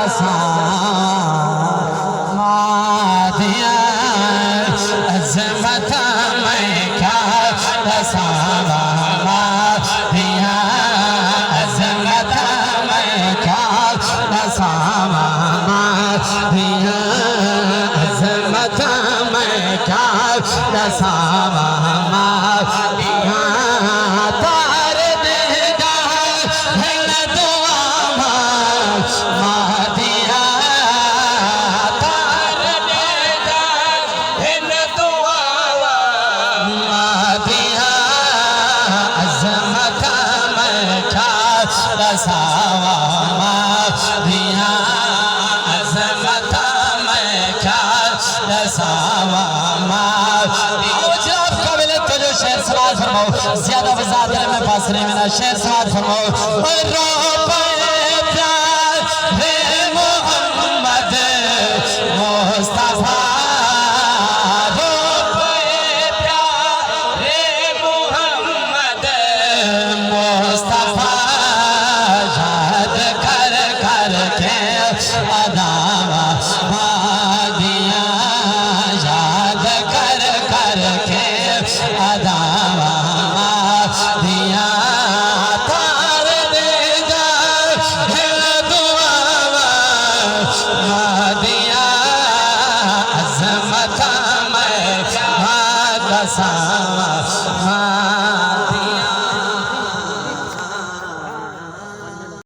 दसा मादिया अजमत मैं क्या दसावा मादिया अजमत मैं क्या दसावा मादिया अजमत मैं क्या दसावा मादिया दसावा मादिया अजमत मैं क्या दसावा मादिया काबिल तो जो शेर समाज फरमाओ ज्यादा वजादर में पास नहीं मेरा शेर समाज फरमाओ